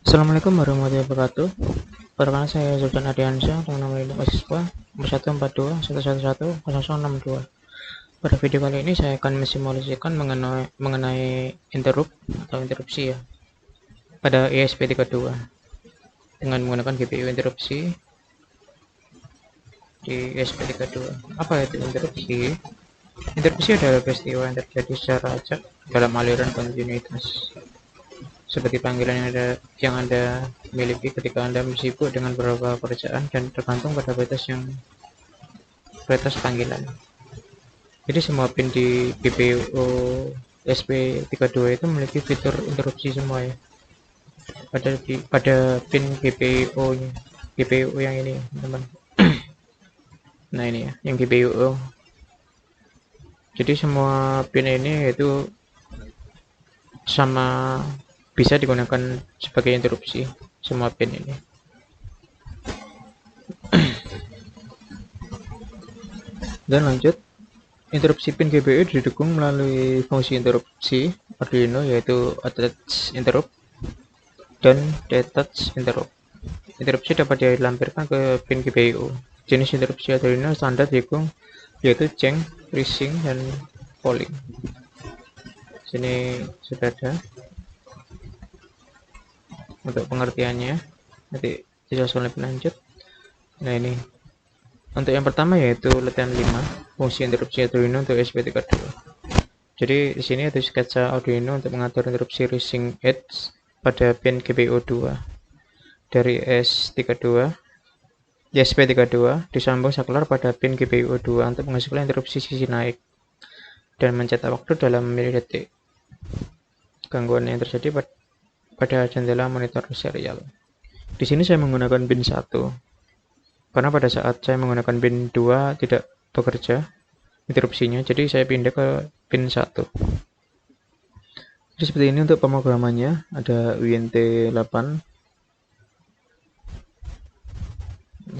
Assalamualaikum warahmatullahi wabarakatuh. Perkenalkan saya Zultan Ardiansyah dengan nomor induk mahasiswa 14211110062. Pada video kali ini saya akan mensimulasikan mengenai interrupt atau interupsi ya pada ESP32 dengan menggunakan GPU interupsi di ESP32. Apa itu interupsi? Interupsi adalah peristiwa yang terjadi secara acak dalam aliran kontinuitas seperti panggilan yang Anda miliki ketika Anda sibuk dengan beberapa pekerjaan dan tergantung pada batas panggilan. Jadi semua pin di GPU SP32 itu memiliki fitur interupsi semua ya. Pada pin GPU yang ini, teman. Nah ini ya, yang GPU. Jadi semua pin ini itu sama bisa digunakan sebagai interupsi semua pin ini. Dan lanjut, interupsi pin GPU didukung melalui fungsi interupsi Arduino yaitu attach interrupt dan detach interrupt. Interupsi dapat dilampirkan ke pin GPU. Jenis interupsi Arduino standar didukung yaitu jeng, rising, dan polling. Sini sudah ada untuk pengertiannya, nanti dijelaskan lebih lanjut. Nah ini untuk yang pertama yaitu latihan 5 fungsi interupsi Arduino untuk SP32. Jadi di sini ada sketsa Arduino untuk mengatur interupsi rising edge pada pin GPU 2 dari SP32 disambung saklar pada pin GPU 2 untuk menghasilkan interupsi sisi naik dan mencetak waktu dalam milidetik. Gangguan yang terjadi pada jendela monitor serial. Di sini saya menggunakan pin 1 karena pada saat saya menggunakan pin 2 tidak bekerja interupsinya, jadi saya pindah ke pin 1. Jadi seperti ini untuk pemrogramannya, ada WNT8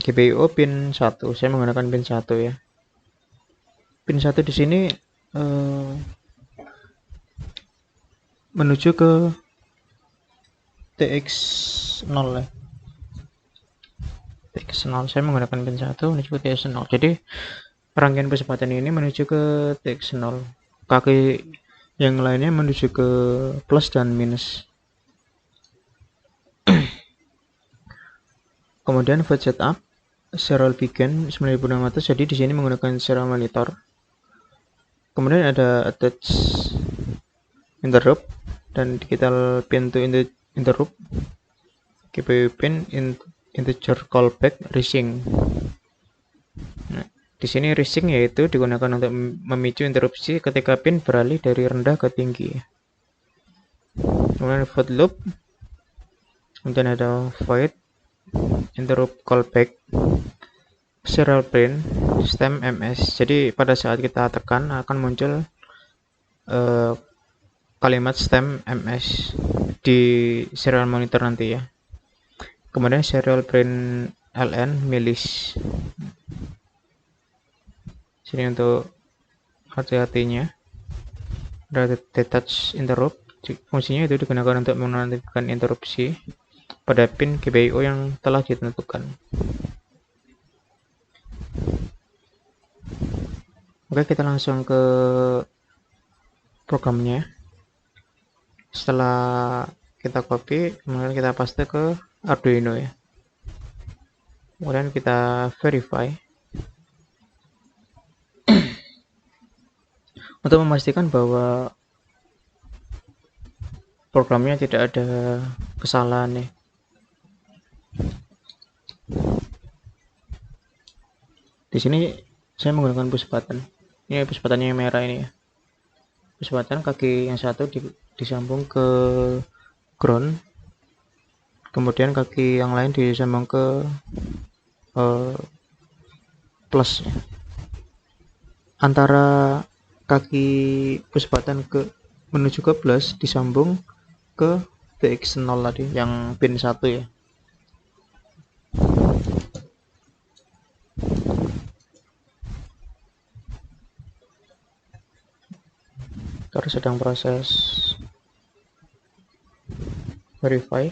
GPU pin 1, saya menggunakan pin 1 ya. Pin 1 di sini menuju ke TX0 ya. TX0 saya menggunakan pin 1 menuju ke TX0. Jadi rangkaian kecepatan ini menuju ke TX0. Kaki yang lainnya menuju ke plus dan minus. Kemudian void setup serial begin 9600, jadi di sini menggunakan serial monitor. Kemudian ada attach interrupt dan digital pin to interrupt GPU pin integer callback rising. Nah, di sini rising yaitu digunakan untuk memicu interupsi ketika pin beralih dari rendah ke tinggi. Kemudian void loop, kemudian ada void interrupt callback serial pin stem ms. Jadi pada saat kita tekan akan muncul kalimat stem ms di serial monitor nanti ya. Kemudian serial print ln milis. Sini untuk hati-hatinya ada detach interrupt, fungsinya itu digunakan untuk menonaktifkan interupsi pada pin GPU yang telah ditentukan. Oke, kita langsung ke programnya. Setelah kita copy, kemudian kita paste ke Arduino ya. Kemudian kita verify. Untuk memastikan bahwa programnya tidak ada kesalahan nih. Di sini saya menggunakan push button. Ini push buttonnya yang merah ini ya. Push button kaki yang satu disambung ke ground, kemudian kaki yang lain disambung ke plus. Antara kaki push button menuju ke plus disambung ke TX0 tadi yang pin 1 ya. Terus sedang proses verify.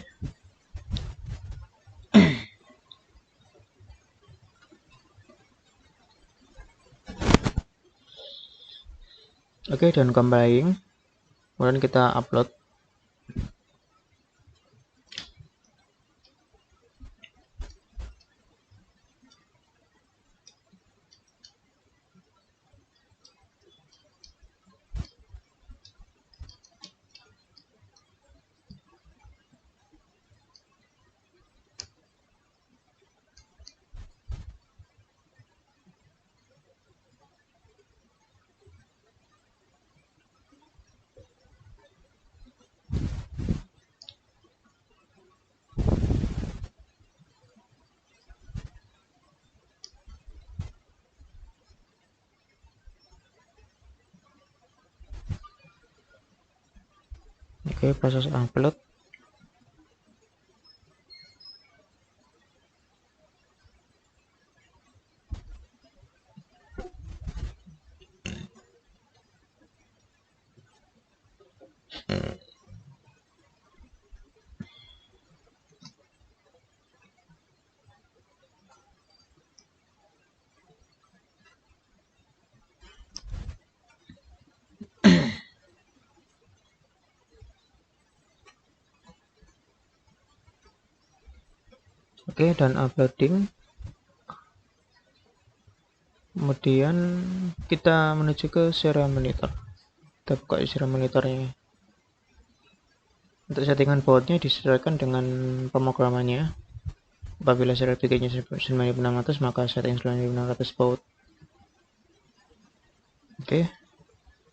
Oke, dan compiling, kemudian kita upload. Oke, proses upload. Oke, dan uploading. Kemudian kita menuju ke serial monitor. Kita buka serial monitornya. Untuk settingan bautnya disesuaikan dengan pemrogramannya. Apabila serial bikinnya 9600, maka setting 9600 baut. Oke,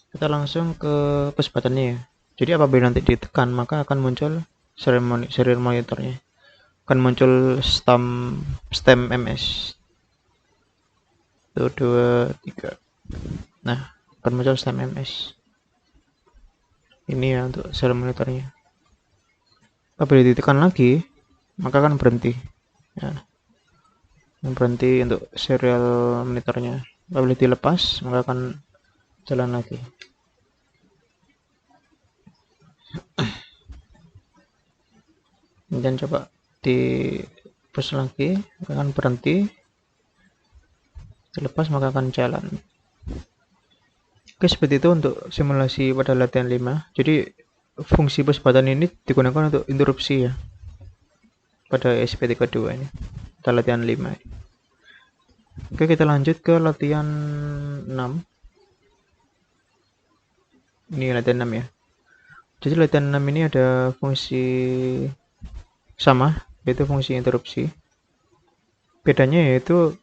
kita langsung ke push buttonnya ya. Jadi apabila nanti ditekan, maka akan muncul serial monitornya. Akan muncul stem MS. 1, 2, 3. Nah, akan muncul stem MS. Ini ya untuk serial monitornya. Apabila ditekan lagi, maka akan berhenti. Ya. Berhenti untuk serial monitornya. Apabila dilepas, maka akan jalan lagi. Dan coba di push lagi, akan berhenti. Dilepas maka akan jalan. Oke, seperti itu untuk simulasi pada latihan 5. Jadi fungsi push button ini digunakan untuk interupsi ya pada SP32 ini, pada latihan 5 ini. Oke, kita lanjut ke latihan 6. Ini latihan 6 ya. Jadi latihan 6 ini ada fungsi sama, yaitu fungsi interupsi. Bedanya yaitu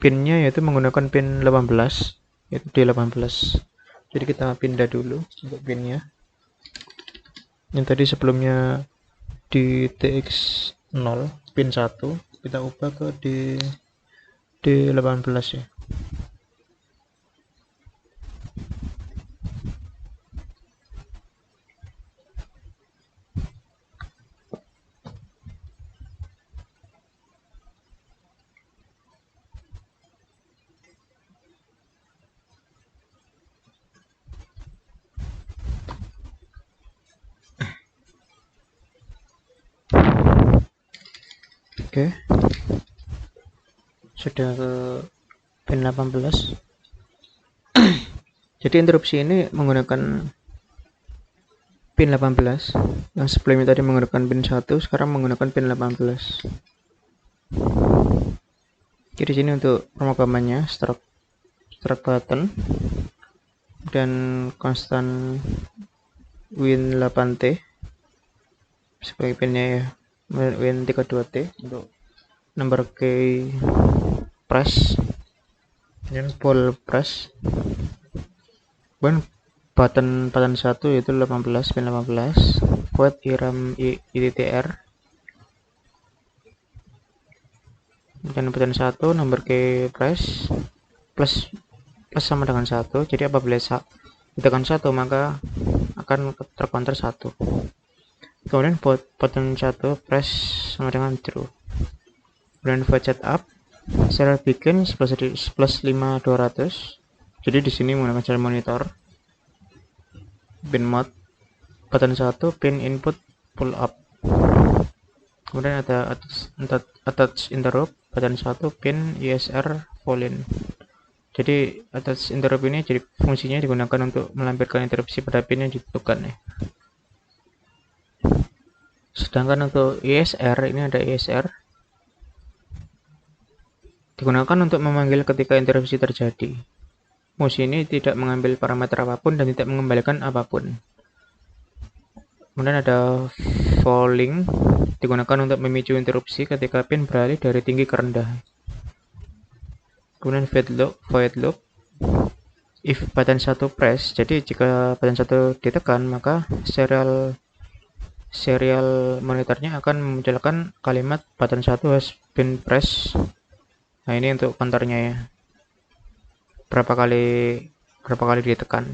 pinnya yaitu menggunakan pin 18, yaitu D18. Jadi kita pindah dulu untuk pinnya. Yang tadi sebelumnya di TX0 pin 1, kita ubah ke D18 ya. Oke, sudah ke pin 18. Jadi interupsi ini menggunakan pin 18. Yang sebelumnya tadi menggunakan pin 1, sekarang menggunakan pin 18. Oke, di sini untuk pemrogramannya stroke button dan konstan win 8T sebagai pinnya ya. Win 32T untuk number key press dan ball press. Kemudian button 1 yaitu 18, pin 18, quad IRAM ITTR. Dan button 1 number key press plus sama dengan 1. Jadi apabila ditekan 1 maka akan tercounter 1. Kemudian button 1 press sama dengan true. Kemudian void setup serial bikin plus 5200. Jadi di sini menggunakan serial monitor. Pin mode button 1 pin input pull up. Kemudian ada attach interrupt button 1 pin ISR full in. Jadi attach interrupt ini jadi fungsinya digunakan untuk melampirkan interupsi pada pin yang ditentukan ya. Sedangkan untuk ISR, ini ada ISR, digunakan untuk memanggil ketika interupsi terjadi. Fungsi ini tidak mengambil parameter apapun dan tidak mengembalikan apapun. Kemudian ada falling, digunakan untuk memicu interupsi ketika pin beralih dari tinggi ke rendah. Kemudian void loop, if button 1 press, jadi jika button 1 ditekan, maka serial monitornya akan memunculkan kalimat button 1 has been press. Nah, ini untuk counternya ya. Berapa kali ditekan.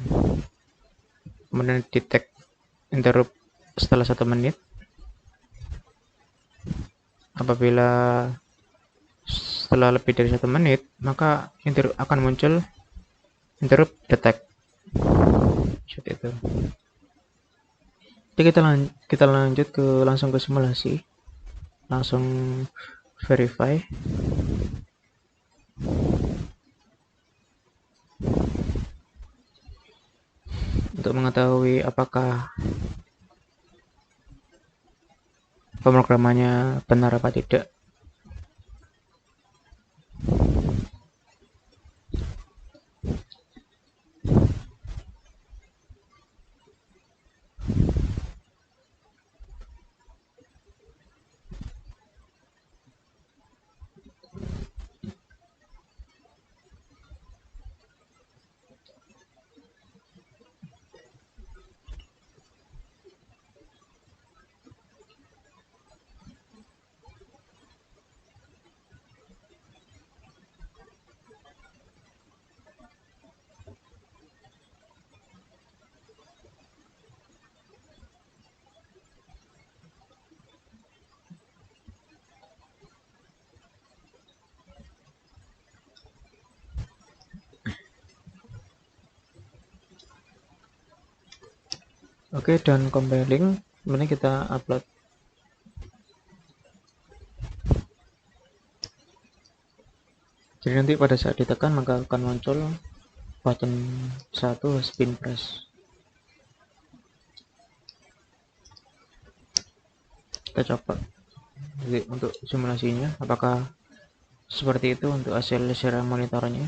Kemudian detect interrupt setelah 1 menit. Apabila setelah lebih dari 1 menit, maka akan muncul interrupt detect. Seperti itu. Jadi kita lanjut langsung ke simulasi. Langsung verify. Untuk mengetahui apakah pemrogramannya benar apa tidak. Oke, dan compiling, kemudian kita upload. Jadi nanti pada saat ditekan maka akan muncul button 1 spin press. Kita coba jadi untuk simulasinya apakah seperti itu untuk hasil serial monitornya.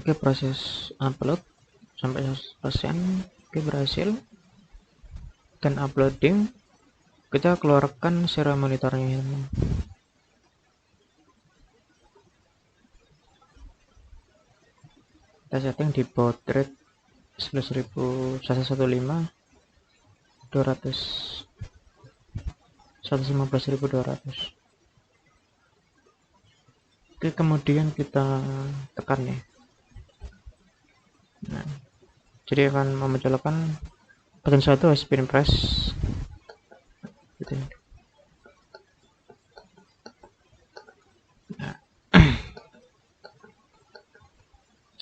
Oke, proses upload sampai 100%. Oke, berhasil. Dan uploading, kita keluarkan serial monitornya. Kita setting di baud rate 11.115 200 115.200. Oke, kemudian kita tekan ya. Nah, jadi akan memunculkan button 1 spin press gitu. Nah,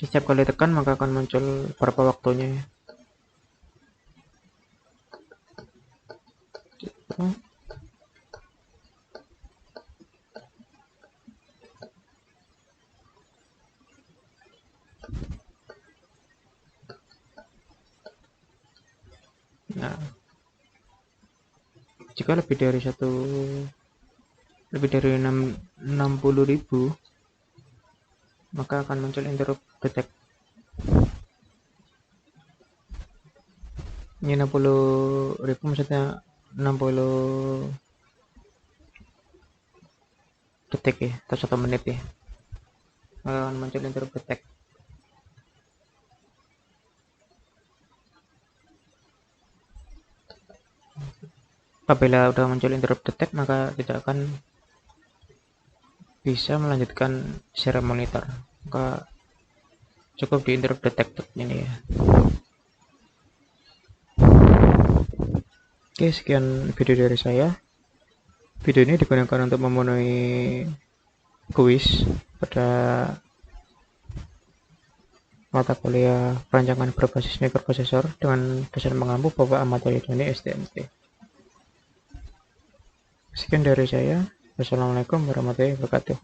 setiap kali tekan maka akan muncul berapa waktunya ya. Gitu. Nah, jika lebih dari 60.000 maka akan muncul interrupt detect. Ini 60.000 maksudnya 60 detik ya, atau 1 menit ya, akan muncul interrupt detect. Apabila sudah muncul interrupt detect, maka tidak akan bisa melanjutkan serial monitor. Maka cukup di interrupt detected ini ya. Oke, sekian video dari saya. Video ini digunakan untuk memenuhi kuis pada mata kuliah perancangan berbasis mikroprosesor dengan dosen mengampu Bapak Ahmad Wahyudani STMT. Sekian dari saya. Wassalamualaikum warahmatullahi wabarakatuh.